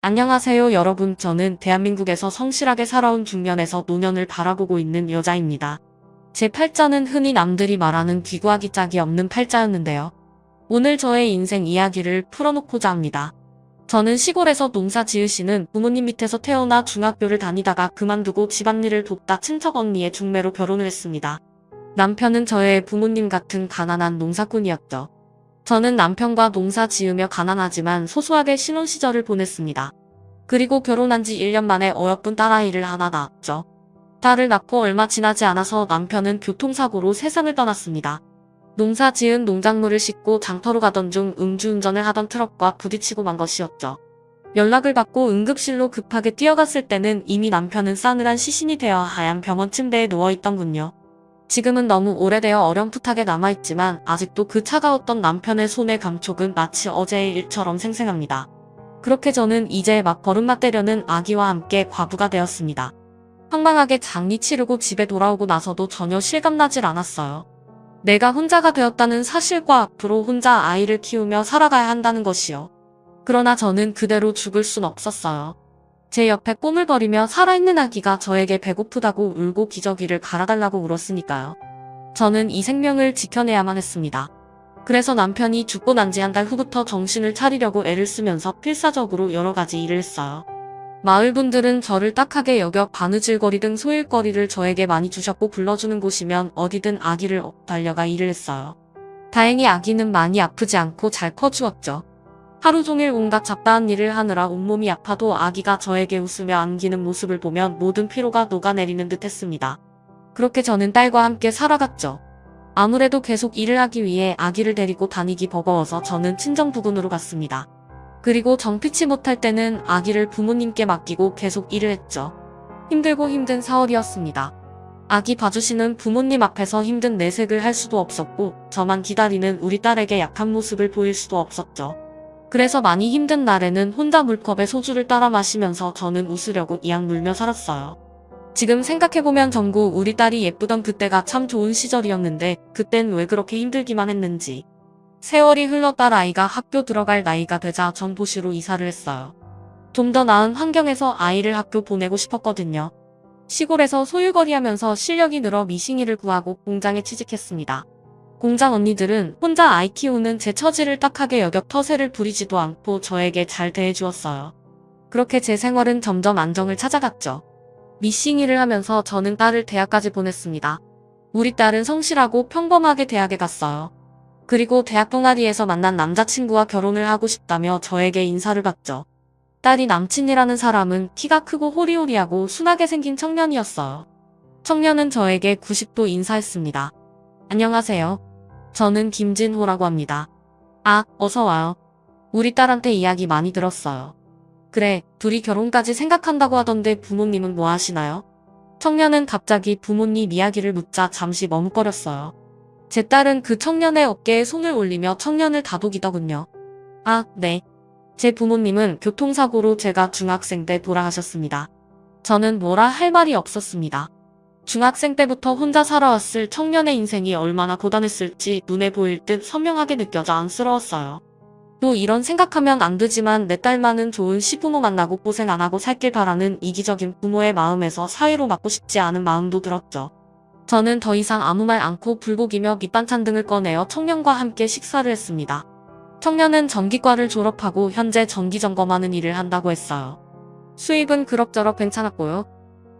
안녕하세요 여러분. 저는 대한민국에서 성실하게 살아온 중년에서 노년을 바라보고 있는 여자입니다. 제 팔자는 흔히 남들이 말하는 귀구하기 짝이 없는 팔자였는데요. 오늘 저의 인생 이야기를 풀어놓고자 합니다. 저는 시골에서 농사 지으시는 부모님 밑에서 태어나 중학교를 다니다가 그만두고 집안일을 돕다 친척 언니의 중매로 결혼을 했습니다. 남편은 저의 부모님 같은 가난한 농사꾼이었죠. 저는 남편과 농사 지으며 가난하지만 소소하게 신혼 시절을 보냈습니다. 그리고 결혼한 지 1년 만에 어여쁜 딸아이를 하나 낳았죠. 딸을 낳고 얼마 지나지 않아서 남편은 교통사고로 세상을 떠났습니다. 농사 지은 농작물을 싣고 장터로 가던 중 음주운전을 하던 트럭과 부딪히고 만 것이었죠. 연락을 받고 응급실로 급하게 뛰어갔을 때는 이미 남편은 싸늘한 시신이 되어 하얀 병원 침대에 누워있던군요. 지금은 너무 오래되어 어렴풋하게 남아있지만 아직도 그 차가웠던 남편의 손의 감촉은 마치 어제의 일처럼 생생합니다. 그렇게 저는 이제 막 버릇만 때려는 아기와 함께 과부가 되었습니다. 황망하게 장리 치르고 집에 돌아오고 나서도 전혀 실감나질 않았어요. 내가 혼자가 되었다는 사실과 앞으로 혼자 아이를 키우며 살아가야 한다는 것이요. 그러나 저는 그대로 죽을 순 없었어요. 제 옆에 꼬물거리며 살아있는 아기가 저에게 배고프다고 울고 기저귀를 갈아달라고 울었으니까요. 저는 이 생명을 지켜내야만 했습니다. 그래서 남편이 죽고 난 지 한 달 후부터 정신을 차리려고 애를 쓰면서 필사적으로 여러 가지 일을 했어요. 마을 분들은 저를 딱하게 여겨 바느질거리 등 소일거리를 저에게 많이 주셨고 불러주는 곳이면 어디든 아기를 달려가 일을 했어요. 다행히 아기는 많이 아프지 않고 잘 커주었죠. 하루 종일 온갖 잡다한 일을 하느라 온몸이 아파도 아기가 저에게 웃으며 안기는 모습을 보면 모든 피로가 녹아내리는 듯 했습니다. 그렇게 저는 딸과 함께 살아갔죠. 아무래도 계속 일을 하기 위해 아기를 데리고 다니기 버거워서 저는 친정부근으로 갔습니다. 그리고 정피치 못할 때는 아기를 부모님께 맡기고 계속 일을 했죠. 힘들고 힘든 4월이었습니다. 아기 봐주시는 부모님 앞에서 힘든 내색을 할 수도 없었고 저만 기다리는 우리 딸에게 약한 모습을 보일 수도 없었죠. 그래서 많이 힘든 날에는 혼자 물컵에 소주를 따라 마시면서 저는 웃으려고 이악 물며 살았어요. 지금 생각해보면 전구 우리 딸이 예쁘던 그때가 참 좋은 시절이었는데 그땐 왜 그렇게 힘들기만 했는지. 세월이 흘러 딸아이가 학교 들어갈 나이가 되자 전 도시로 이사를 했어요. 좀 더 나은 환경에서 아이를 학교 보내고 싶었거든요. 시골에서 소일거리하면서 실력이 늘어 미싱이를 구하고 공장에 취직했습니다. 공장 언니들은 혼자 아이 키우는 제 처지를 딱하게 여겨 터세를 부리지도 않고 저에게 잘 대해주었어요. 그렇게 제 생활은 점점 안정을 찾아갔죠. 미싱 일을 하면서 저는 딸을 대학까지 보냈습니다. 우리 딸은 성실하고 평범하게 대학에 갔어요. 그리고 대학 동아리에서 만난 남자친구와 결혼을 하고 싶다며 저에게 인사를 받죠. 딸이 남친이라는 사람은 키가 크고 호리호리하고 순하게 생긴 청년이었어요. 청년은 저에게 90도 인사했습니다. 안녕하세요. 저는 김진호라고 합니다. 아, 어서 와요. 우리 딸한테 이야기 많이 들었어요. 그래, 둘이 결혼까지 생각한다고 하던데 부모님은 뭐 하시나요? 청년은 갑자기 부모님 이야기를 묻자 잠시 머뭇거렸어요. 제 딸은 그 청년의 어깨에 손을 올리며 청년을 다독이더군요. 아, 네. 제 부모님은 교통사고로 제가 중학생 때 돌아가셨습니다. 저는 뭐라 할 말이 없었습니다. 중학생 때부터 혼자 살아왔을 청년의 인생이 얼마나 고단했을지 눈에 보일 듯 선명하게 느껴져 안쓰러웠어요. 또 이런 생각하면 안 되지만 내 딸만은 좋은 시부모 만나고 고생 안 하고 살길 바라는 이기적인 부모의 마음에서 사회로 맞고 싶지 않은 마음도 들었죠. 저는 더 이상 아무 말 않고 불고기며 밑반찬 등을 꺼내어 청년과 함께 식사를 했습니다. 청년은 전기과를 졸업하고 현재 정기점검하는 일을 한다고 했어요. 수입은 그럭저럭 괜찮았고요.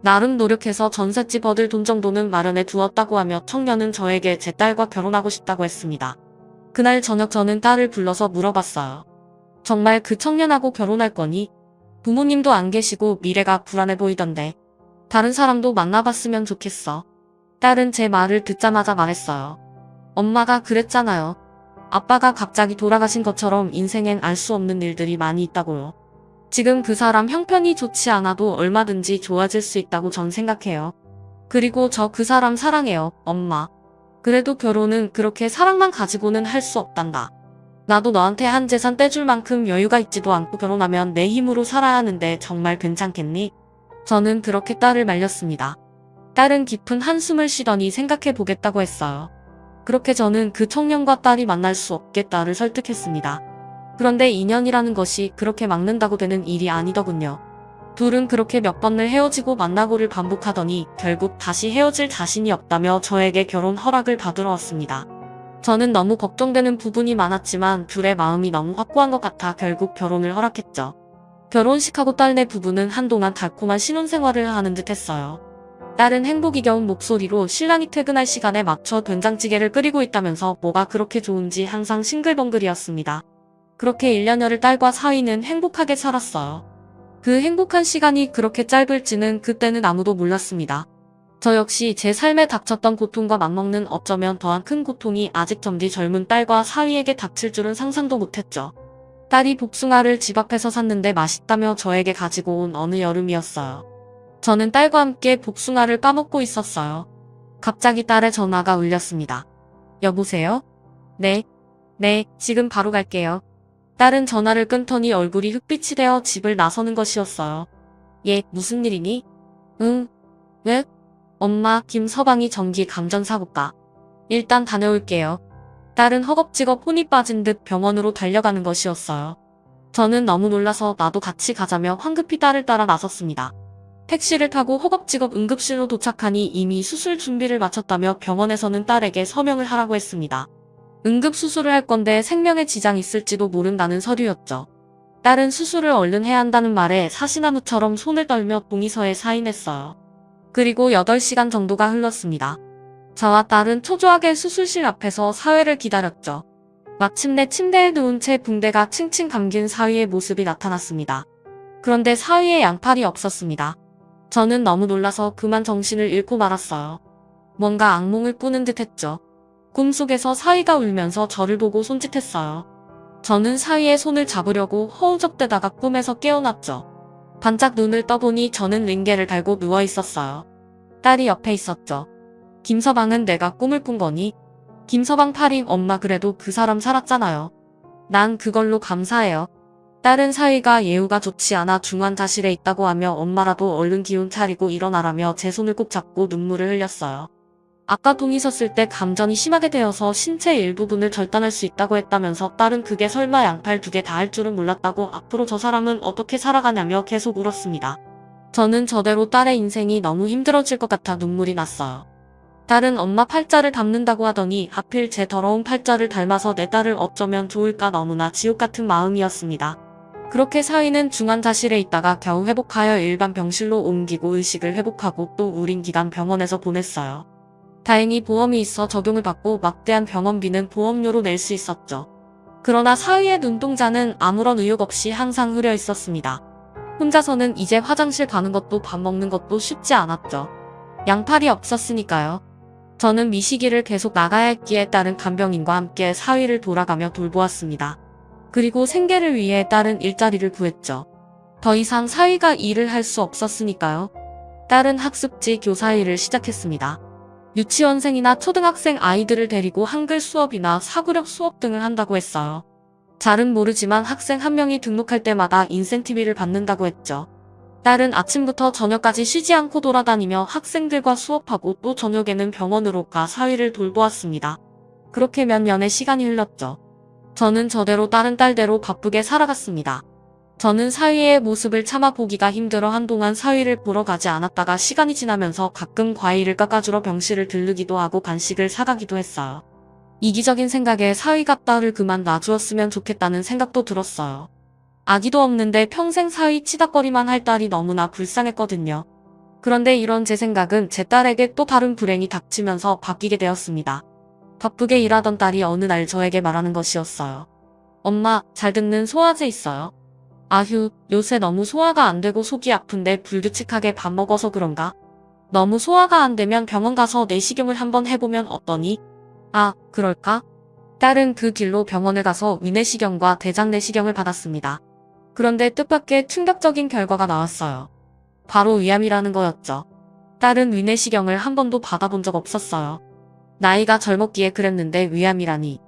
나름 노력해서 전셋집 얻을 돈 정도는 마련해 두었다고 하며 청년은 저에게 제 딸과 결혼하고 싶다고 했습니다. 그날 저녁 저는 딸을 불러서 물어봤어요. 정말 그 청년하고 결혼할 거니? 부모님도 안 계시고 미래가 불안해 보이던데. 다른 사람도 만나봤으면 좋겠어. 딸은 제 말을 듣자마자 말했어요. 엄마가 그랬잖아요. 아빠가 갑자기 돌아가신 것처럼 인생엔 알 수 없는 일들이 많이 있다고요. 지금 그 사람 형편이 좋지 않아도 얼마든지 좋아질 수 있다고 전 생각해요. 그리고 저 그 사람 사랑해요, 엄마. 그래도 결혼은 그렇게 사랑만 가지고는 할 수 없단다. 나도 너한테 한 재산 떼줄 만큼 여유가 있지도 않고 결혼하면 내 힘으로 살아야 하는데 정말 괜찮겠니? 저는 그렇게 딸을 말렸습니다. 딸은 깊은 한숨을 쉬더니 생각해 보겠다고 했어요. 그렇게 저는 그 청년과 딸이 만날 수 없게 딸을 설득했습니다. 그런데 인연이라는 것이 그렇게 막는다고 되는 일이 아니더군요. 둘은 그렇게 몇 번을 헤어지고 만나고를 반복하더니 결국 다시 헤어질 자신이 없다며 저에게 결혼 허락을 받으러 왔습니다. 저는 너무 걱정되는 부분이 많았지만 둘의 마음이 너무 확고한 것 같아 결국 결혼을 허락했죠. 결혼식하고 딸네 부부는 한동안 달콤한 신혼생활을 하는 듯 했어요. 딸은 행복이 겨운 목소리로 신랑이 퇴근할 시간에 맞춰 된장찌개를 끓이고 있다면서 뭐가 그렇게 좋은지 항상 싱글벙글이었습니다. 그렇게 1년여를 딸과 사위는 행복하게 살았어요. 그 행복한 시간이 그렇게 짧을지는 그때는 아무도 몰랐습니다. 저 역시 제 삶에 닥쳤던 고통과 맞먹는 어쩌면 더한 큰 고통이 아직 젊디 젊은 딸과 사위에게 닥칠 줄은 상상도 못했죠. 딸이 복숭아를 집 앞에서 샀는데 맛있다며 저에게 가지고 온 어느 여름이었어요. 저는 딸과 함께 복숭아를 까먹고 있었어요. 갑자기 딸의 전화가 울렸습니다. 여보세요? 네. 네, 지금 바로 갈게요. 딸은 전화를 끊더니 얼굴이 흑빛이 되어 집을 나서는 것이었어요. 얘, 무슨 일이니? 응. 왜? 엄마, 김서방이 전기 감전사고가. 일단 다녀올게요. 딸은 허겁지겁 혼이 빠진 듯 병원으로 달려가는 것이었어요. 저는 너무 놀라서 나도 같이 가자며 황급히 딸을 따라 나섰습니다. 택시를 타고 허겁지겁 응급실로 도착하니 이미 수술 준비를 마쳤다며 병원에서는 딸에게 서명을 하라고 했습니다. 응급수술을 할 건데 생명에 지장이 있을지도 모른다는 서류였죠. 딸은 수술을 얼른 해야 한다는 말에 사시나무처럼 손을 떨며 동의서에 사인했어요. 그리고 8시간 정도가 흘렀습니다. 저와 딸은 초조하게 수술실 앞에서 사회를 기다렸죠. 마침내 침대에 누운 채 붕대가 칭칭 감긴 사위의 모습이 나타났습니다. 그런데 사위의 양팔이 없었습니다. 저는 너무 놀라서 그만 정신을 잃고 말았어요. 뭔가 악몽을 꾸는 듯 했죠. 꿈속에서 사위가 울면서 저를 보고 손짓했어요. 저는 사위의 손을 잡으려고 허우적대다가 꿈에서 깨어났죠. 반짝 눈을 떠보니 저는 링게를 달고 누워 있었어요. 딸이 옆에 있었죠. 김서방은 내가 꿈을 꾼 거니? 김서방 팔임 엄마 그래도 그 사람 살았잖아요. 난 그걸로 감사해요. 딸은 사위가 예후가 좋지 않아 중환자실에 있다고 하며 엄마라도 얼른 기운 차리고 일어나라며 제 손을 꼭 잡고 눈물을 흘렸어요. 아까 동의서 쓸 때 감전이 심하게 되어서 신체 일부분을 절단할 수 있다고 했다면서 딸은 그게 설마 양팔 2개 다 할 줄은 몰랐다고 앞으로 저 사람은 어떻게 살아가냐며 계속 울었습니다. 저는 저대로 딸의 인생이 너무 힘들어질 것 같아 눈물이 났어요. 딸은 엄마 팔자를 닮는다고 하더니 하필 제 더러운 팔자를 닮아서 내 딸을 어쩌면 좋을까 너무나 지옥 같은 마음이었습니다. 그렇게 사위는 중환자실에 있다가 겨우 회복하여 일반 병실로 옮기고 의식을 회복하고 또 우린 기간 병원에서 보냈어요. 다행히 보험이 있어 적용을 받고 막대한 병원비는 보험료로 낼 수 있었죠. 그러나 사위의 눈동자는 아무런 의욕 없이 항상 흐려 있었습니다. 혼자서는 이제 화장실 가는 것도 밥 먹는 것도 쉽지 않았죠. 양팔이 없었으니까요. 저는 미시기를 계속 나가야 했기에 딸은 간병인과 함께 사위를 돌아가며 돌보았습니다. 그리고 생계를 위해 딸은 일자리를 구했죠. 더 이상 사위가 일을 할 수 없었으니까요. 딸은 학습지 교사 일을 시작했습니다. 유치원생이나 초등학생 아이들을 데리고 한글 수업이나 사고력 수업 등을 한다고 했어요. 잘은 모르지만 학생 한 명이 등록할 때마다 인센티비를 받는다고 했죠. 딸은 아침부터 저녁까지 쉬지 않고 돌아다니며 학생들과 수업하고 또 저녁에는 병원으로 가 사위를 돌보았습니다. 그렇게 몇 년의 시간이 흘렀죠. 저는 저대로 딸은 딸대로 바쁘게 살아갔습니다. 저는 사위의 모습을 참아 보기가 힘들어 한동안 사위를 보러 가지 않았다가 시간이 지나면서 가끔 과일을 깎아주러 병실을 들르기도 하고 간식을 사가기도 했어요. 이기적인 생각에 사위가 딸을 그만 놔주었으면 좋겠다는 생각도 들었어요. 아기도 없는데 평생 사위 치닥거리만 할 딸이 너무나 불쌍했거든요. 그런데 이런 제 생각은 제 딸에게 또 다른 불행이 닥치면서 바뀌게 되었습니다. 바쁘게 일하던 딸이 어느 날 저에게 말하는 것이었어요. 엄마, 잘 듣는 소화제 있어요? 아휴, 요새 너무 소화가 안 되고 속이 아픈데 불규칙하게 밥 먹어서 그런가? 너무 소화가 안 되면 병원 가서 내시경을 한번 해보면 어떠니? 아, 그럴까? 딸은 그 길로 병원을 가서 위내시경과 대장내시경을 받았습니다. 그런데 뜻밖의 충격적인 결과가 나왔어요. 바로 위암이라는 거였죠. 딸은 위내시경을 한 번도 받아본 적 없었어요. 나이가 젊었기에 그랬는데 위암이라니.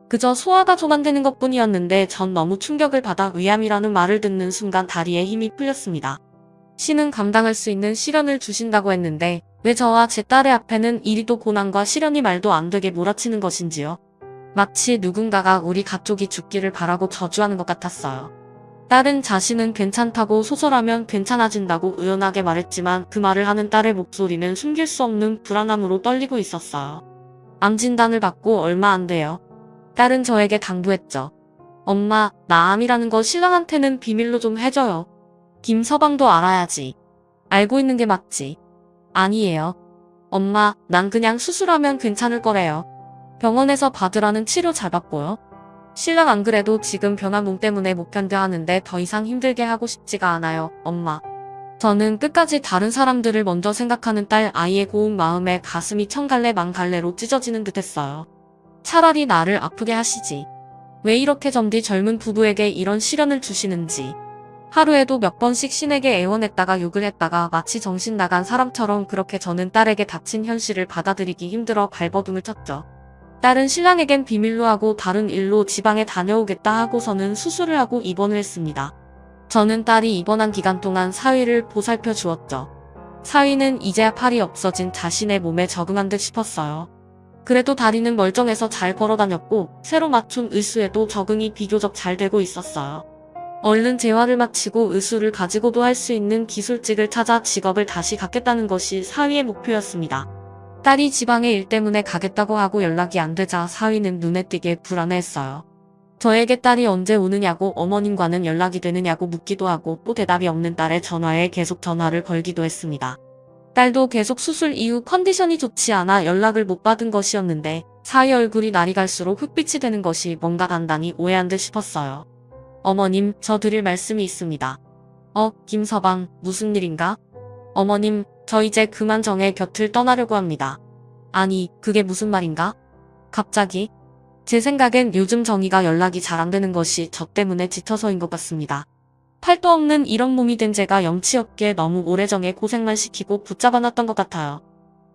그저 소화가 좀 안 되는 것뿐이었는데 전 너무 충격을 받아 위암이라는 말을 듣는 순간 다리에 힘이 풀렸습니다. 신은 감당할 수 있는 시련을 주신다고 했는데 왜 저와 제 딸의 앞에는 이리도 고난과 시련이 말도 안 되게 몰아치는 것인지요. 마치 누군가가 우리 가족이 죽기를 바라고 저주하는 것 같았어요. 딸은 자신은 괜찮다고 소설하면 괜찮아진다고 의연하게 말했지만 그 말을 하는 딸의 목소리는 숨길 수 없는 불안함으로 떨리고 있었어요. 암 진단을 받고 얼마 안 돼요. 딸은 저에게 당부했죠. 엄마, 나 암이라는 거 신랑한테는 비밀로 좀 해줘요. 김서방도 알아야지. 알고 있는 게 맞지. 아니에요. 엄마, 난 그냥 수술하면 괜찮을 거래요. 병원에서 받으라는 치료 잘 받고요. 신랑 안 그래도 지금 변한 몸 때문에 못 견뎌 하는데 더 이상 힘들게 하고 싶지가 않아요, 엄마. 저는 끝까지 다른 사람들을 먼저 생각하는 딸 아이의 고운 마음에 가슴이 천갈래 만갈래로 찢어지는 듯했어요. 차라리 나를 아프게 하시지. 왜 이렇게 점디 젊은 부부에게 이런 시련을 주시는지. 하루에도 몇 번씩 신에게 애원했다가 욕을 했다가 마치 정신 나간 사람처럼 그렇게 저는 딸에게 닥친 현실을 받아들이기 힘들어 발버둥을 쳤죠. 딸은 신랑에겐 비밀로 하고 다른 일로 지방에 다녀오겠다 하고서는 수술을 하고 입원을 했습니다. 저는 딸이 입원한 기간 동안 사위를 보살펴 주었죠. 사위는 이제야 팔이 없어진 자신의 몸에 적응한 듯 싶었어요. 그래도 다리는 멀쩡해서 잘 걸어다녔고 새로 맞춘 의수에도 적응이 비교적 잘 되고 있었어요. 얼른 재활을 마치고 의수를 가지고도 할 수 있는 기술직을 찾아 직업을 다시 갖겠다는 것이 사위의 목표였습니다. 딸이 지방의 일 때문에 가겠다고 하고 연락이 안 되자 사위는 눈에 띄게 불안해했어요. 저에게 딸이 언제 오느냐고 어머님과는 연락이 되느냐고 묻기도 하고 또 대답이 없는 딸의 전화에 계속 전화를 걸기도 했습니다. 딸도 계속 수술 이후 컨디션이 좋지 않아 연락을 못 받은 것이었는데 사위 얼굴이 날이 갈수록 흑빛이 되는 것이 뭔가 단단히 오해한 듯 싶었어요. 어머님, 저 드릴 말씀이 있습니다. 김서방, 무슨 일인가? 어머님, 저 이제 그만 정의 곁을 떠나려고 합니다. 아니, 그게 무슨 말인가? 갑자기? 제 생각엔 요즘 정의가 연락이 잘 안 되는 것이 저 때문에 지쳐서인 것 같습니다. 팔도 없는 이런 몸이 된 제가 염치 없게 너무 오래 정에 고생만 시키고 붙잡아놨던 것 같아요.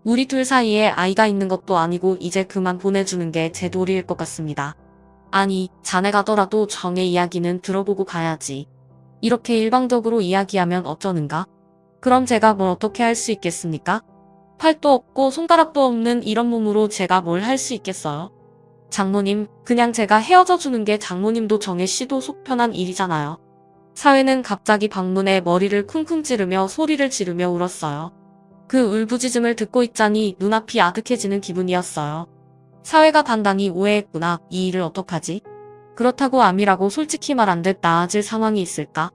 우리 둘 사이에 아이가 있는 것도 아니고 이제 그만 보내주는 게 제 도리일 것 같습니다. 아니, 자네 가더라도 정의 이야기는 들어보고 가야지. 이렇게 일방적으로 이야기하면 어쩌는가? 그럼 제가 뭘 어떻게 할 수 있겠습니까? 팔도 없고 손가락도 없는 이런 몸으로 제가 뭘 할 수 있겠어요? 장모님, 그냥 제가 헤어져 주는 게 장모님도 정혜 씨도 속 편한 일이잖아요. 사회는 갑자기 방문에 머리를 쿵쿵 찌르며 소리를 지르며 울었어요. 그 울부짖음을 듣고 있자니 눈앞이 아득해지는 기분이었어요. 사회가 단단히 오해했구나. 이 일을 어떡하지? 그렇다고 암이라고 솔직히 말한 듯 나아질 상황이 있을까?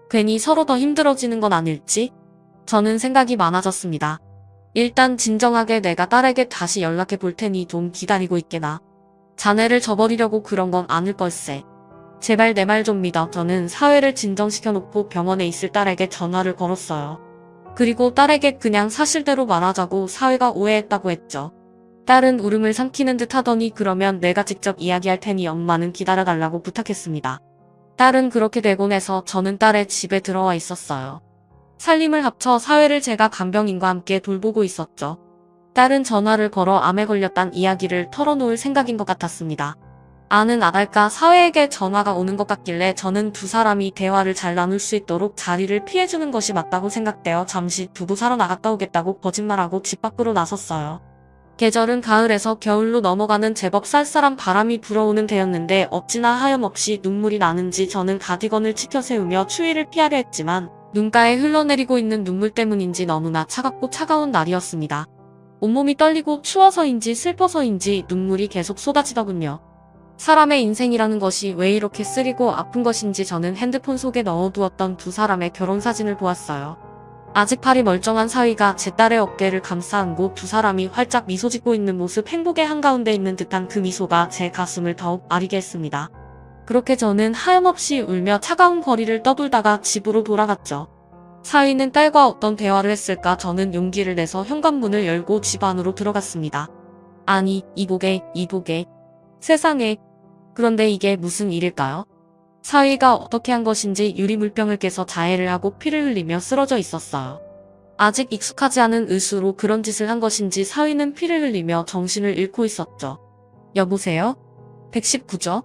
괜히 서로 더 힘들어지는 건 아닐지? 저는 생각이 많아졌습니다. 일단 진정하게 내가 딸에게 다시 연락해 볼 테니 좀 기다리고 있게나. 자네를 저버리려고 그런 건 아닐 걸세. 제발 내 말 좀 믿어. 저는 사회를 진정시켜놓고 병원에 있을 딸에게 전화를 걸었어요. 그리고 딸에게 그냥 사실대로 말하자고 사회가 오해했다고 했죠. 딸은 울음을 삼키는 듯 하더니 그러면 내가 직접 이야기할 테니 엄마는 기다려달라고 부탁했습니다. 딸은 그렇게 되고 나서 저는 딸의 집에 들어와 있었어요. 살림을 합쳐 사회를 제가 간병인과 함께 돌보고 있었죠. 딸은 전화를 걸어 암에 걸렸단 이야기를 털어놓을 생각인 것 같았습니다. 아는 아달까 사회에게 전화가 오는 것 같길래 저는 두 사람이 대화를 잘 나눌 수 있도록 자리를 피해주는 것이 맞다고 생각되어 잠시 두부 사러 나갔다 오겠다고 거짓말하고 집 밖으로 나섰어요. 계절은 가을에서 겨울로 넘어가는 제법 쌀쌀한 바람이 불어오는 때였는데 어찌나 하염없이 눈물이 나는지 저는 가디건을 치켜세우며 추위를 피하려 했지만 눈가에 흘러내리고 있는 눈물 때문인지 너무나 차갑고 차가운 날이었습니다. 온몸이 떨리고 추워서인지 슬퍼서인지 눈물이 계속 쏟아지더군요. 사람의 인생이라는 것이 왜 이렇게 쓰리고 아픈 것인지 저는 핸드폰 속에 넣어두었던 두 사람의 결혼사진을 보았어요. 아직 팔이 멀쩡한 사위가 제 딸의 어깨를 감싸 안고 두 사람이 활짝 미소 짓고 있는 모습, 행복의 한가운데 있는 듯한 그 미소가 제 가슴을 더욱 아리게 했습니다. 그렇게 저는 하염없이 울며 차가운 거리를 떠돌다가 집으로 돌아갔죠. 사위는 딸과 어떤 대화를 했을까. 저는 용기를 내서 현관문을 열고 집 안으로 들어갔습니다. 아니, 이보게. 세상에. 그런데 이게 무슨 일일까요? 사위가 어떻게 한 것인지 유리물병을 깨서 자해를 하고 피를 흘리며 쓰러져 있었어요. 아직 익숙하지 않은 의수로 그런 짓을 한 것인지 사위는 피를 흘리며 정신을 잃고 있었죠. 여보세요? 119죠?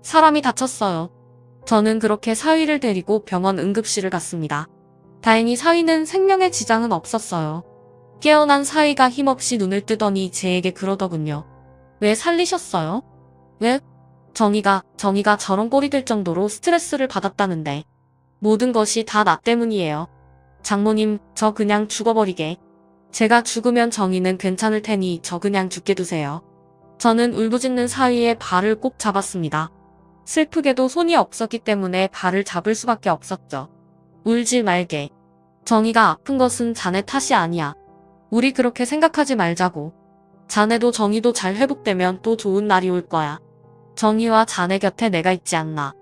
사람이 다쳤어요. 저는 그렇게 사위를 데리고 병원 응급실을 갔습니다. 다행히 사위는 생명에 지장은 없었어요. 깨어난 사위가 힘없이 눈을 뜨더니 제에게 그러더군요. 왜 살리셨어요? 왜? 정의가 저런 꼴이 될 정도로 스트레스를 받았다는데. 모든 것이 다 나 때문이에요. 장모님, 저 그냥 죽어버리게. 제가 죽으면 정의는 괜찮을 테니 저 그냥 죽게 두세요. 저는 울부짖는 사위의 발을 꼭 잡았습니다. 슬프게도 손이 없었기 때문에 발을 잡을 수밖에 없었죠. 울지 말게. 정의가 아픈 것은 자네 탓이 아니야. 우리 그렇게 생각하지 말자고. 자네도 정의도 잘 회복되면 또 좋은 날이 올 거야. 정의와 자네 곁에 내가 있지 않나.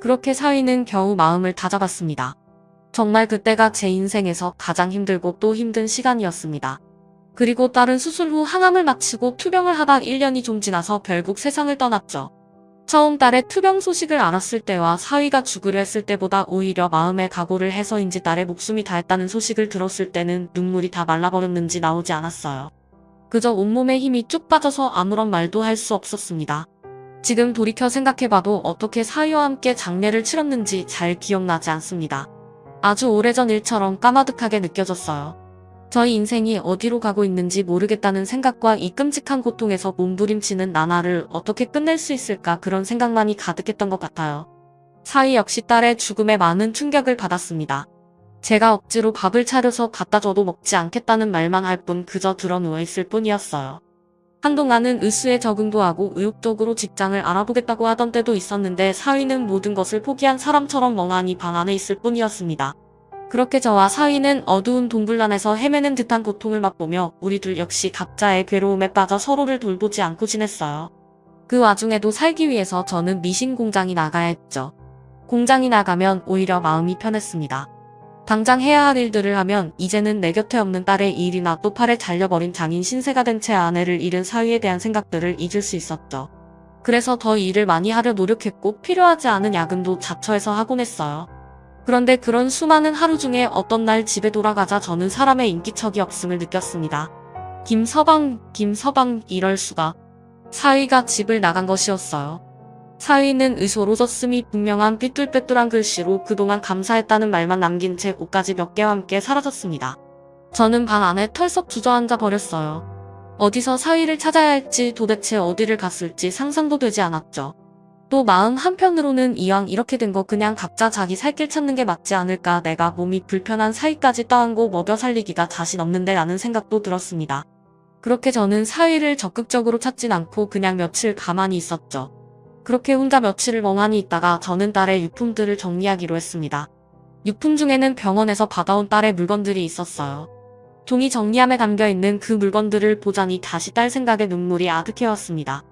그렇게 사위는 겨우 마음을 다잡았습니다. 정말 그때가 제 인생에서 가장 힘들고 또 힘든 시간이었습니다. 그리고 딸은 수술 후 항암을 마치고 투병을 하다 1년이 좀 지나서 결국 세상을 떠났죠. 처음 딸의 투병 소식을 알았을 때와 사위가 죽으려 했을 때보다 오히려 마음에 각오를 해서인지 딸의 목숨이 다했다는 소식을 들었을 때는 눈물이 다 말라버렸는지 나오지 않았어요. 그저 온몸에 힘이 쭉 빠져서 아무런 말도 할 수 없었습니다. 지금 돌이켜 생각해봐도 어떻게 사위와 함께 장례를 치렀는지 잘 기억나지 않습니다. 아주 오래전 일처럼 까마득하게 느껴졌어요. 저희 인생이 어디로 가고 있는지 모르겠다는 생각과 이 끔찍한 고통에서 몸부림치는 나날을 어떻게 끝낼 수 있을까 그런 생각만이 가득했던 것 같아요. 사위 역시 딸의 죽음에 많은 충격을 받았습니다. 제가 억지로 밥을 차려서 갖다 줘도 먹지 않겠다는 말만 할 뿐 그저 드러 누워있을 뿐이었어요. 한동안은 의수에 적응도 하고 의욕적으로 직장을 알아보겠다고 하던 때도 있었는데 사위는 모든 것을 포기한 사람처럼 멍하니 방 안에 있을 뿐이었습니다. 그렇게 저와 사위는 어두운 동굴란에서 헤매는 듯한 고통을 맛보며 우리 둘 역시 각자의 괴로움에 빠져 서로를 돌보지 않고 지냈어요. 그 와중에도 살기 위해서 저는 미신 공장이 나가야 했죠. 공장이 나가면 오히려 마음이 편했습니다. 당장 해야 할 일들을 하면 이제는 내 곁에 없는 딸의 일이나 또 팔에 잘려버린 장인 신세가 된 채 아내를 잃은 사위에 대한 생각들을 잊을 수 있었죠. 그래서 더 일을 많이 하려 노력했고 필요하지 않은 야근도 자처해서 하곤 했어요. 그런데 그런 수많은 하루 중에 어떤 날 집에 돌아가자 저는 사람의 인기척이 없음을 느꼈습니다. 김서방 이럴 수가. 사위가 집을 나간 것이었어요. 사위는 의소로졌음이 분명한 삐뚤빼뚤한 글씨로 그동안 감사했다는 말만 남긴 채 옷가지 몇 개와 함께 사라졌습니다. 저는 방 안에 털썩 주저앉아 버렸어요. 어디서 사위를 찾아야 할지 도대체 어디를 갔을지 상상도 되지 않았죠. 또 마음 한편으로는 이왕 이렇게 된 거 그냥 각자 자기 살 길 찾는 게 맞지 않을까, 내가 몸이 불편한 사위까지 떠안고 먹여 살리기가 자신 없는데 라는 생각도 들었습니다. 그렇게 저는 사위를 적극적으로 찾진 않고 그냥 며칠 가만히 있었죠. 그렇게 혼자 며칠을 멍하니 있다가 저는 딸의 유품들을 정리하기로 했습니다. 유품 중에는 병원에서 받아온 딸의 물건들이 있었어요. 종이 정리함에 담겨있는 그 물건들을 보자니 다시 딸 생각에 눈물이 아득해왔습니다.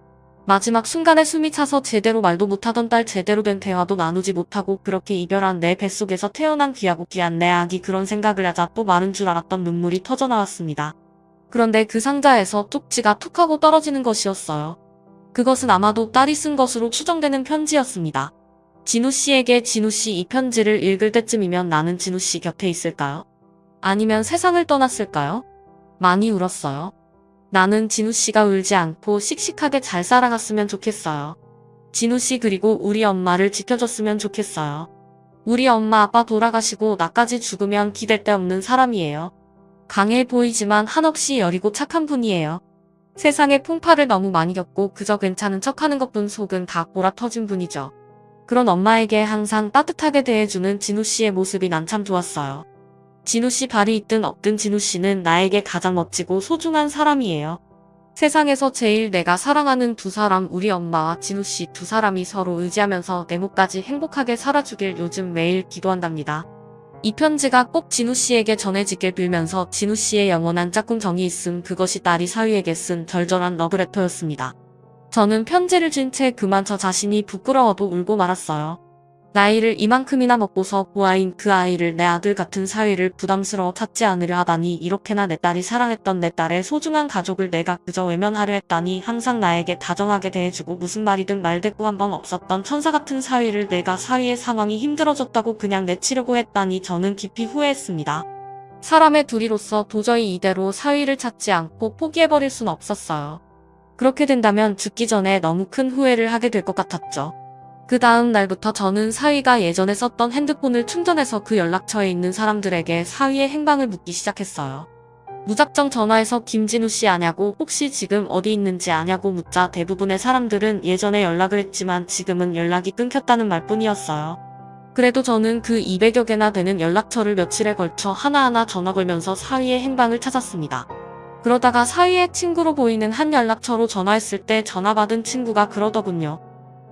마지막 순간에 숨이 차서 제대로 말도 못하던 딸, 제대로 된 대화도 나누지 못하고 그렇게 이별한 내 뱃속에서 태어난 귀하고 귀한 내 아기, 그런 생각을 하자 또 마른 줄 알았던 눈물이 터져나왔습니다. 그런데 그 상자에서 쪽지가 툭 하고 떨어지는 것이었어요. 그것은 아마도 딸이 쓴 것으로 추정되는 편지였습니다. 진우씨에게. 진우씨, 이 편지를 읽을 때쯤이면 나는 진우씨 곁에 있을까요? 아니면 세상을 떠났을까요? 많이 울었어요. 나는 진우씨가 울지 않고 씩씩하게 잘 살아갔으면 좋겠어요. 진우씨, 그리고 우리 엄마를 지켜줬으면 좋겠어요. 우리 엄마 아빠 돌아가시고 나까지 죽으면 기댈 데 없는 사람이에요. 강해 보이지만 한없이 여리고 착한 분이에요. 세상의 풍파를 너무 많이 겪고 그저 괜찮은 척하는 것뿐 속은 다 골아터진 분이죠. 그런 엄마에게 항상 따뜻하게 대해주는 진우씨의 모습이 난 참 좋았어요. 진우씨 발이 있든 없든 진우씨는 나에게 가장 멋지고 소중한 사람이에요. 세상에서 제일 내가 사랑하는 두 사람, 우리 엄마와 진우씨 두 사람이 서로 의지하면서 내 몫까지 행복하게 살아주길 요즘 매일 기도한답니다. 이 편지가 꼭 진우씨에게 전해지길 빌면서 진우씨의 영원한 짝꿍 정이 있음, 그것이 딸이 사위에게 쓴 절절한 러브레터였습니다. 저는 편지를 쥔 채 그만 저 자신이 부끄러워도 울고 말았어요. 나이를 이만큼이나 먹고서 고아인 그 아이를 내 아들 같은 사위를 부담스러워 찾지 않으려 하다니, 이렇게나 내 딸이 사랑했던 내 딸의 소중한 가족을 내가 그저 외면하려 했다니, 항상 나에게 다정하게 대해주고 무슨 말이든 말대꾸 한 번 없었던 천사 같은 사위를 내가 사위의 상황이 힘들어졌다고 그냥 내치려고 했다니 저는 깊이 후회했습니다. 사람의 둘이로서 도저히 이대로 사위를 찾지 않고 포기해버릴 순 없었어요. 그렇게 된다면 죽기 전에 너무 큰 후회를 하게 될 것 같았죠. 그 다음 날부터 저는 사위가 예전에 썼던 핸드폰을 충전해서 그 연락처에 있는 사람들에게 사위의 행방을 묻기 시작했어요. 무작정 전화해서 김진우 씨 아냐고 혹시 지금 어디 있는지 아냐고 묻자 대부분의 사람들은 예전에 연락을 했지만 지금은 연락이 끊겼다는 말뿐이었어요. 그래도 저는 그 200여 개나 되는 연락처를 며칠에 걸쳐 하나하나 전화 걸면서 사위의 행방을 찾았습니다. 그러다가 사위의 친구로 보이는 한 연락처로 전화했을 때 전화 받은 친구가 그러더군요.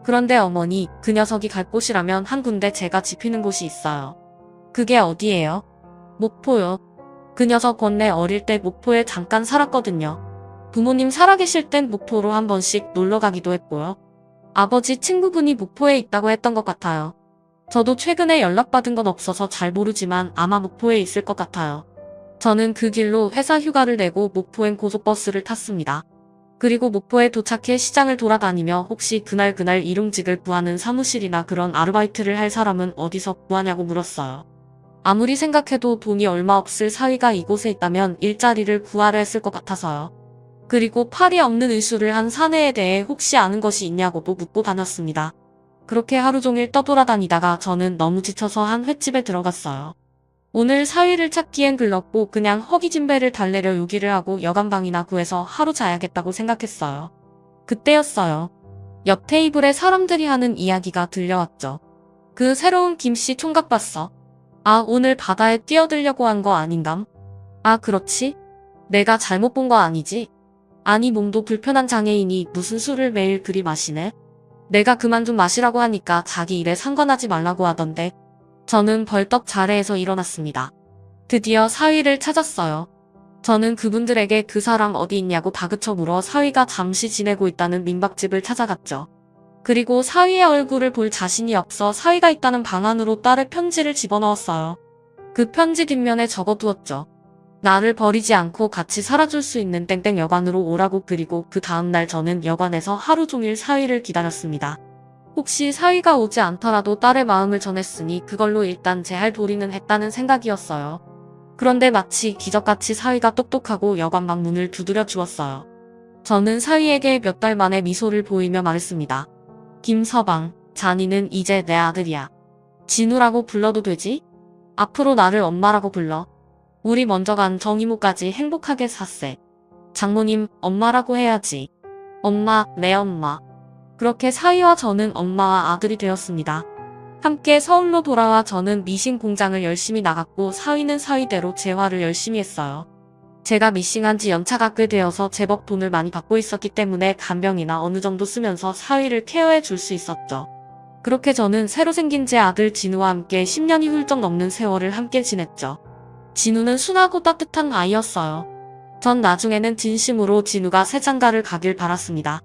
그런데 어머니, 그 녀석이 갈 곳이라면 한 군데 제가 짚히는 곳이 있어요. 그게 어디예요? 목포요. 그 녀석 원래 어릴 때 목포에 잠깐 살았거든요. 부모님 살아계실 땐 목포로 한 번씩 놀러 가기도 했고요. 아버지 친구분이 목포에 있다고 했던 것 같아요. 저도 최근에 연락받은 건 없어서 잘 모르지만 아마 목포에 있을 것 같아요. 저는 그 길로 회사 휴가를 내고 목포행 고속버스를 탔습니다. 그리고 목포에 도착해 시장을 돌아다니며 혹시 그날 일용직을 구하는 사무실이나 그런 아르바이트를 할 사람은 어디서 구하냐고 물었어요. 아무리 생각해도 돈이 얼마 없을 사위가 이곳에 있다면 일자리를 구하려 했을 것 같아서요. 그리고 팔이 없는 의수를 한 사내에 대해 혹시 아는 것이 있냐고도 묻고 다녔습니다. 그렇게 하루 종일 떠돌아다니다가 저는 너무 지쳐서 한 횟집에 들어갔어요. 오늘 사위를 찾기엔 글렀고 그냥 허기진배를 달래려 요기를 하고 여간방이나 구해서 하루 자야겠다고 생각했어요. 그때였어요. 옆 테이블에 사람들이 하는 이야기가 들려왔죠. 그 새로운 김씨 총각 봤어. 아, 오늘 바다에 뛰어들려고 한 거 아닌감? 아, 그렇지? 내가 잘못 본 거 아니지? 아니, 몸도 불편한 장애인이 무슨 술을 매일 그리 마시네? 내가 그만 좀 마시라고 하니까 자기 일에 상관하지 말라고 하던데. 저는 벌떡 자리에서 일어났습니다. 드디어 사위를 찾았어요. 저는 그분들에게 그 사람 어디 있냐고 다그쳐 물어 사위가 잠시 지내고 있다는 민박집을 찾아갔죠. 그리고 사위의 얼굴을 볼 자신이 없어 사위가 있다는 방 안으로 딸의 편지를 집어넣었어요. 그 편지 뒷면에 적어두었죠. 나를 버리지 않고 같이 살아줄 수 있는 땡땡 여관으로 오라고. 그리고 그 다음날 저는 여관에서 하루 종일 사위를 기다렸습니다. 혹시 사위가 오지 않더라도 딸의 마음을 전했으니 그걸로 일단 제 할 도리는 했다는 생각이었어요. 그런데 마치 기적같이 사위가 똑똑하고 여관방 문을 두드려 주었어요. 저는 사위에게 몇 달 만에 미소를 보이며 말했습니다. 김서방, 자니는 이제 내 아들이야. 진우라고 불러도 되지? 앞으로 나를 엄마라고 불러. 우리 먼저 간 정이모까지 행복하게 샀세. 장모님, 엄마라고 해야지. 엄마, 내 엄마. 그렇게 사위와 저는 엄마와 아들이 되었습니다. 함께 서울로 돌아와 저는 미싱 공장을 열심히 나갔고 사위는 사위대로 재활을 열심히 했어요. 제가 미싱한 지 연차가 꽤 되어서 제법 돈을 많이 받고 있었기 때문에 간병이나 어느 정도 쓰면서 사위를 케어해 줄 수 있었죠. 그렇게 저는 새로 생긴 제 아들 진우와 함께 10년이 훌쩍 넘는 세월을 함께 지냈죠. 진우는 순하고 따뜻한 아이였어요. 전 나중에는 진심으로 진우가 새장가를 가길 바랐습니다.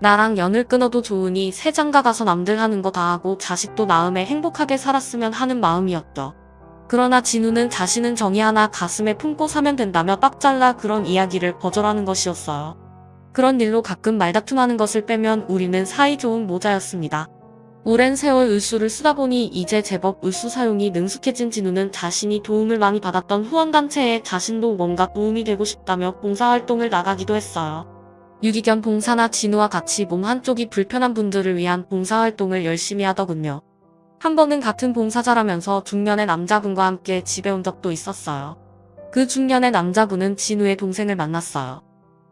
나랑 연을 끊어도 좋으니 새장가 가서 남들 하는 거 다 하고 자식도 낳음에 행복하게 살았으면 하는 마음이었죠. 그러나 진우는 자신은 정이 하나 가슴에 품고 사면 된다며 빡 잘라 그런 이야기를 거절하는 것이었어요. 그런 일로 가끔 말다툼하는 것을 빼면 우리는 사이좋은 모자였습니다. 오랜 세월 을수를 쓰다 보니 이제 제법 을수 사용이 능숙해진 진우는 자신이 도움을 많이 받았던 후원단체에 자신도 뭔가 도움이 되고 싶다며 봉사활동을 나가기도 했어요. 유기견 봉사나 진우와 같이 몸 한쪽이 불편한 분들을 위한 봉사활동을 열심히 하더군요. 한 번은 같은 봉사자라면서 중년의 남자분과 함께 집에 온 적도 있었어요. 그 중년의 남자분은 진우의 동생을 만났어요.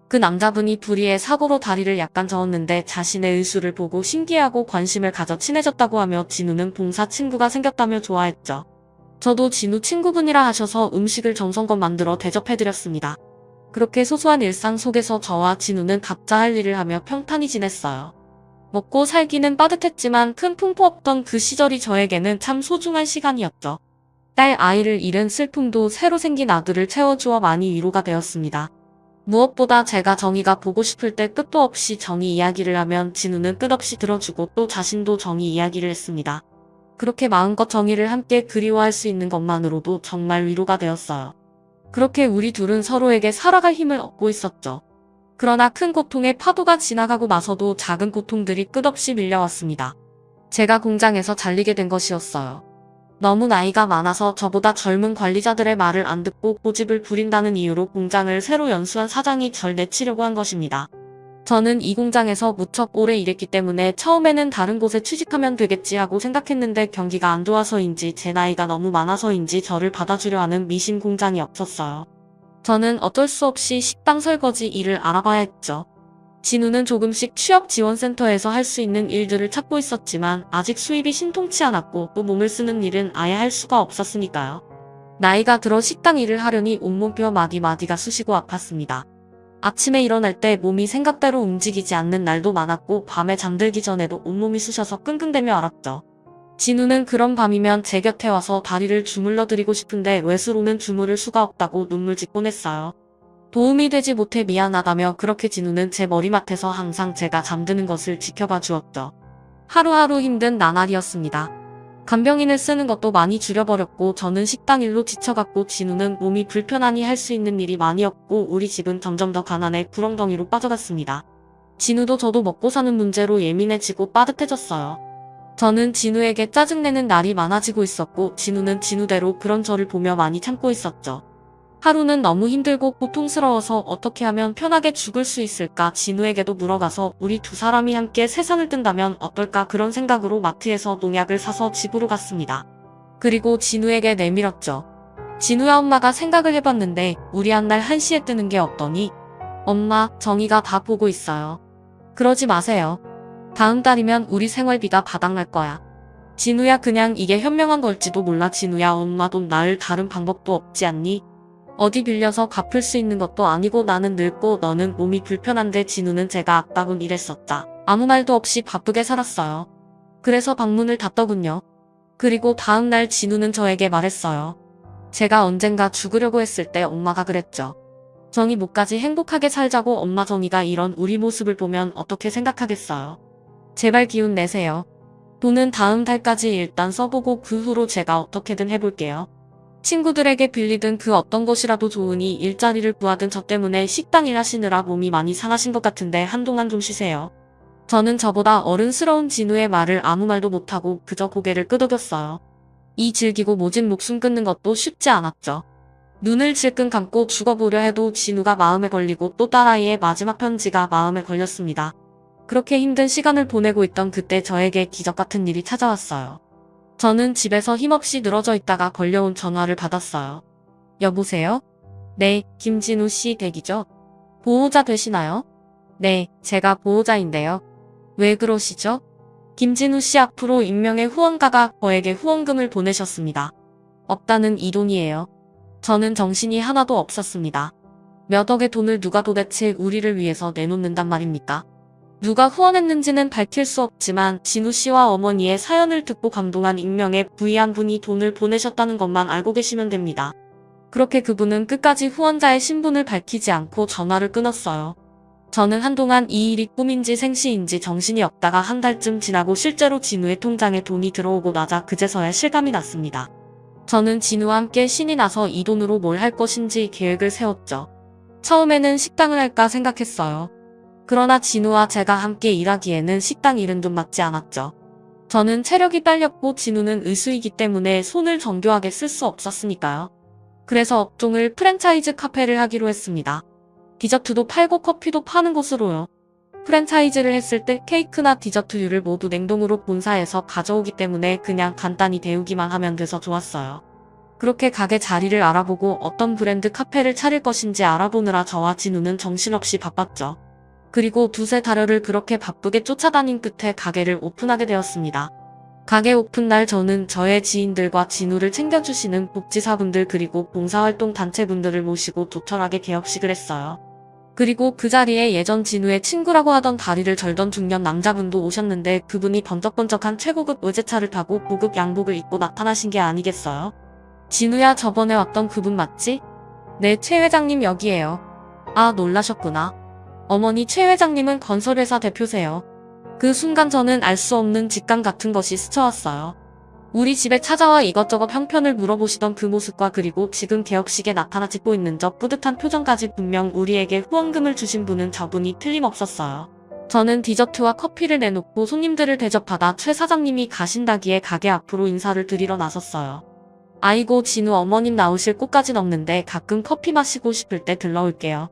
그 남자분이 불의의 사고로 다리를 약간 저었는데 자신의 의수를 보고 신기해하고 관심을 가져 친해졌다고 하며 진우는 봉사 친구가 생겼다며 좋아했죠. 저도 진우 친구분이라 하셔서 음식을 정성껏 만들어 대접해드렸습니다. 그렇게 소소한 일상 속에서 저와 진우는 각자 할 일을 하며 평탄히 지냈어요. 먹고 살기는 빠듯했지만 큰 풍포 없던 그 시절이 저에게는 참 소중한 시간이었죠. 딸 아이를 잃은 슬픔도 새로 생긴 아들을 채워주어 많이 위로가 되었습니다. 무엇보다 제가 정이가 보고 싶을 때 끝도 없이 정이 이야기를 하면 진우는 끝없이 들어주고 또 자신도 정이 이야기를 했습니다. 그렇게 마음껏 정이를 함께 그리워할 수 있는 것만으로도 정말 위로가 되었어요. 그렇게 우리 둘은 서로에게 살아갈 힘을 얻고 있었죠. 그러나 큰 고통의 파도가 지나가고 나서도 작은 고통들이 끝없이 밀려왔습니다. 제가 공장에서 잘리게 된 것이었어요. 너무 나이가 많아서 저보다 젊은 관리자들의 말을 안 듣고 고집을 부린다는 이유로 공장을 새로 연수한 사장이 절 내치려고 한 것입니다. 저는 이 공장에서 무척 오래 일했기 때문에 처음에는 다른 곳에 취직하면 되겠지 하고 생각했는데 경기가 안 좋아서인지 제 나이가 너무 많아서인지 저를 받아주려 하는 미신 공장이 없었어요. 저는 어쩔 수 없이 식당 설거지 일을 알아봐야 했죠. 진우는 조금씩 취업지원센터에서 할 수 있는 일들을 찾고 있었지만 아직 수입이 신통치 않았고 또 몸을 쓰는 일은 아예 할 수가 없었으니까요. 나이가 들어 식당 일을 하려니 온몸뼈 마디마디가 쑤시고 아팠습니다. 아침에 일어날 때 몸이 생각대로 움직이지 않는 날도 많았고 밤에 잠들기 전에도 온몸이 쑤셔서 끙끙대며 앓았죠. 진우는 그런 밤이면 제 곁에 와서 다리를 주물러 드리고 싶은데 외수로는 주무를 수가 없다고 눈물 짓곤 했어요. 도움이 되지 못해 미안하다며 그렇게 진우는 제 머리맡에서 항상 제가 잠드는 것을 지켜봐 주었죠. 하루하루 힘든 나날이었습니다. 간병인을 쓰는 것도 많이 줄여버렸고 저는 식당 일로 지쳐갔고 진우는 몸이 불편하니 할 수 있는 일이 많이 없고 우리 집은 점점 더 가난해 구렁텅이로 빠져갔습니다. 진우도 저도 먹고 사는 문제로 예민해지고 빠듯해졌어요. 저는 진우에게 짜증내는 날이 많아지고 있었고 진우는 진우대로 그런 저를 보며 많이 참고 있었죠. 하루는 너무 힘들고 고통스러워서 어떻게 하면 편하게 죽을 수 있을까 진우에게도 물어가서 우리 두 사람이 함께 세상을 뜬다면 어떨까 그런 생각으로 마트에서 농약을 사서 집으로 갔습니다. 그리고 진우에게 내밀었죠. 진우야 엄마가 생각을 해봤는데 우리 한날 1시에 뜨는 게 어떠니? 엄마, 정이가 다 보고 있어요. 그러지 마세요. 다음 달이면 우리 생활비가 바닥날 거야. 진우야 그냥 이게 현명한 걸지도 몰라 진우야 엄마 돈 낳을 다른 방법도 없지 않니? 어디 빌려서 갚을 수 있는 것도 아니고 나는 늙고 너는 몸이 불편한데 진우는 제가 아까군 이랬었다. 아무 말도 없이 바쁘게 살았어요. 그래서 방문을 닫더군요. 그리고 다음날 진우는 저에게 말했어요. 제가 언젠가 죽으려고 했을 때 엄마가 그랬죠. 정이 못까지 행복하게 살자고 엄마 정이가 이런 우리 모습을 보면 어떻게 생각하겠어요. 제발 기운 내세요. 돈은 다음 달까지 일단 써보고 그 후로 제가 어떻게든 해볼게요. 친구들에게 빌리든 그 어떤 것이라도 좋으니 일자리를 구하든 저 때문에 식당 일 하시느라 몸이 많이 상하신 것 같은데 한동안 좀 쉬세요. 저는 저보다 어른스러운 진우의 말을 아무 말도 못하고 그저 고개를 끄덕였어요. 이 질기고 모진 목숨 끊는 것도 쉽지 않았죠. 눈을 질끈 감고 죽어보려 해도 진우가 마음에 걸리고 또 딸아이의 마지막 편지가 마음에 걸렸습니다. 그렇게 힘든 시간을 보내고 있던 그때 저에게 기적 같은 일이 찾아왔어요. 저는 집에서 힘없이 늘어져 있다가 걸려온 전화를 받았어요. 여보세요? 네, 김진우 씨 댁이죠? 보호자 되시나요? 네, 제가 보호자인데요. 왜 그러시죠? 김진우 씨 앞으로 익명의 후원가가 저에게 후원금을 보내셨습니다. 없다는 이 돈이에요. 저는 정신이 하나도 없었습니다. 몇 억의 돈을 누가 도대체 우리를 위해서 내놓는단 말입니까? 누가 후원했는지는 밝힐 수 없지만 진우 씨와 어머니의 사연을 듣고 감동한 익명의 부의한 분이 돈을 보내셨다는 것만 알고 계시면 됩니다. 그렇게 그분은 끝까지 후원자의 신분을 밝히지 않고 전화를 끊었어요. 저는 한동안 이 일이 꿈인지 생시인지 정신이 없다가 한 달쯤 지나고 실제로 진우의 통장에 돈이 들어오고 나자 그제서야 실감이 났습니다. 저는 진우와 함께 신이 나서 이 돈으로 뭘 할 것인지 계획을 세웠죠. 처음에는 식당을 할까 생각했어요. 그러나 진우와 제가 함께 일하기에는 식당 일은 좀 맞지 않았죠. 저는 체력이 딸렸고 진우는 의수이기 때문에 손을 정교하게 쓸 수 없었으니까요. 그래서 업종을 프랜차이즈 카페를 하기로 했습니다. 디저트도 팔고 커피도 파는 곳으로요. 프랜차이즈를 했을 때 케이크나 디저트류를 모두 냉동으로 본사에서 가져오기 때문에 그냥 간단히 데우기만 하면 돼서 좋았어요. 그렇게 가게 자리를 알아보고 어떤 브랜드 카페를 차릴 것인지 알아보느라 저와 진우는 정신없이 바빴죠. 그리고 두세 달여를 그렇게 바쁘게 쫓아다닌 끝에 가게를 오픈하게 되었습니다. 가게 오픈 날 저는 저의 지인들과 진우를 챙겨주시는 복지사분들 그리고 봉사활동 단체분들을 모시고 조촐하게 개업식을 했어요. 그리고 그 자리에 예전 진우의 친구라고 하던 다리를 절던 중년 남자분도 오셨는데 그분이 번쩍번쩍한 최고급 외제차를 타고 고급 양복을 입고 나타나신 게 아니겠어요? 진우야 저번에 왔던 그분 맞지? 네, 최 회장님 여기에요. 아, 놀라셨구나. 어머니 최 회장님은 건설회사 대표세요. 그 순간 저는 알 수 없는 직감 같은 것이 스쳐왔어요. 우리 집에 찾아와 이것저것 형편을 물어보시던 그 모습과 그리고 지금 개업식에 나타나 짓고 있는 저 뿌듯한 표정까지 분명 우리에게 후원금을 주신 분은 저분이 틀림없었어요. 저는 디저트와 커피를 내놓고 손님들을 대접하다 최 사장님이 가신다기에 가게 앞으로 인사를 드리러 나섰어요. 아이고 진우 어머님 나오실 곳까진 없는데 가끔 커피 마시고 싶을 때 들러올게요.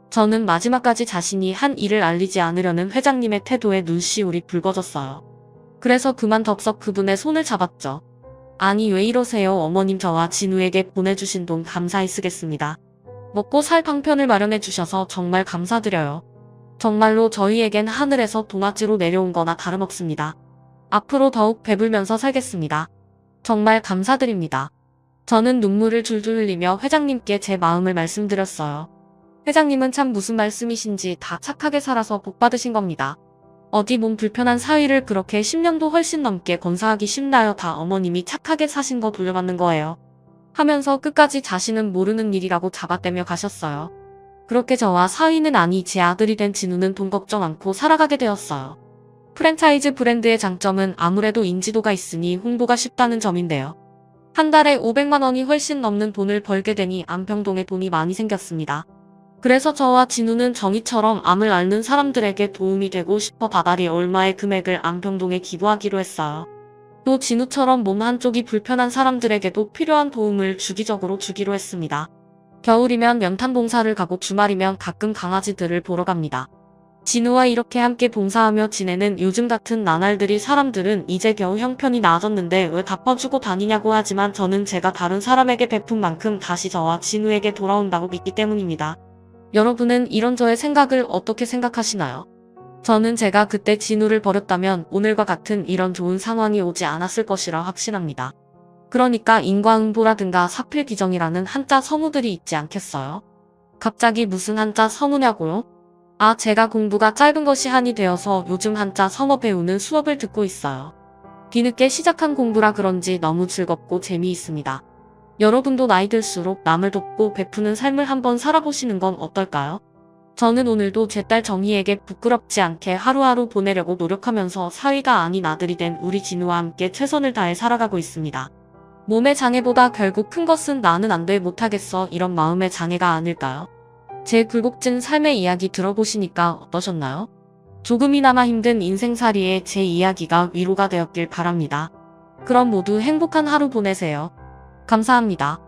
저는 마지막까지 자신이 한 일을 알리지 않으려는 회장님의 태도에 눈시울이 붉어졌어요. 그래서 그만 덥석 그분의 손을 잡았죠. 아니 왜 이러세요 어머님 저와 진우에게 보내주신 돈 감사히 쓰겠습니다. 먹고 살 방편을 마련해 주셔서 정말 감사드려요. 정말로 저희에겐 하늘에서 도마지로 내려온 거나 다름없습니다. 앞으로 더욱 배불면서 살겠습니다. 정말 감사드립니다. 저는 눈물을 줄줄 흘리며 회장님께 제 마음을 말씀드렸어요. 회장님은 참 무슨 말씀이신지 다 착하게 살아서 복 받으신 겁니다. 어디 몸 불편한 사위를 그렇게 10년도 훨씬 넘게 건사하기 쉽나요? 다 어머님이 착하게 사신 거 돌려받는 거예요. 하면서 끝까지 자신은 모르는 일이라고 잡아떼며 가셨어요. 그렇게 저와 사위는 아니 제 아들이 된 진우는 돈 걱정 않고 살아가게 되었어요. 프랜차이즈 브랜드의 장점은 아무래도 인지도가 있으니 홍보가 쉽다는 점인데요. 한 달에 500만 원이 훨씬 넘는 돈을 벌게 되니 안평동에 돈이 많이 생겼습니다. 그래서 저와 진우는 정희처럼 암을 앓는 사람들에게 도움이 되고 싶어 다달이 얼마의 금액을 안평동에 기부하기로 했어요. 또 진우처럼 몸 한쪽이 불편한 사람들에게도 필요한 도움을 주기적으로 주기로 했습니다. 겨울이면 연탄 봉사를 가고 주말이면 가끔 강아지들을 보러 갑니다. 진우와 이렇게 함께 봉사하며 지내는 요즘 같은 나날들이 사람들은 이제 겨우 형편이 나아졌는데 왜 갚아주고 다니냐고 하지만 저는 제가 다른 사람에게 베푼 만큼 다시 저와 진우에게 돌아온다고 믿기 때문입니다. 여러분은 이런 저의 생각을 어떻게 생각하시나요? 저는 제가 그때 진우를 버렸다면 오늘과 같은 이런 좋은 상황이 오지 않았을 것이라 확신합니다. 그러니까 인과응보라든가 사필귀정이라는 한자 성우들이 있지 않겠어요? 갑자기 무슨 한자 성우냐고요? 아, 제가 공부가 짧은 것이 한이 되어서 요즘 한자 성어 배우는 수업을 듣고 있어요. 뒤늦게 시작한 공부라 그런지 너무 즐겁고 재미있습니다. 여러분도 나이 들수록 남을 돕고 베푸는 삶을 한번 살아보시는 건 어떨까요? 저는 오늘도 제 딸 정희에게 부끄럽지 않게 하루하루 보내려고 노력하면서 사위가 아닌 아들이 된 우리 진우와 함께 최선을 다해 살아가고 있습니다. 몸의 장애보다 결국 큰 것은 나는 안 돼 못하겠어 이런 마음의 장애가 아닐까요? 제 굴곡진 삶의 이야기 들어보시니까 어떠셨나요? 조금이나마 힘든 인생살이에 제 이야기가 위로가 되었길 바랍니다. 그럼 모두 행복한 하루 보내세요. 감사합니다.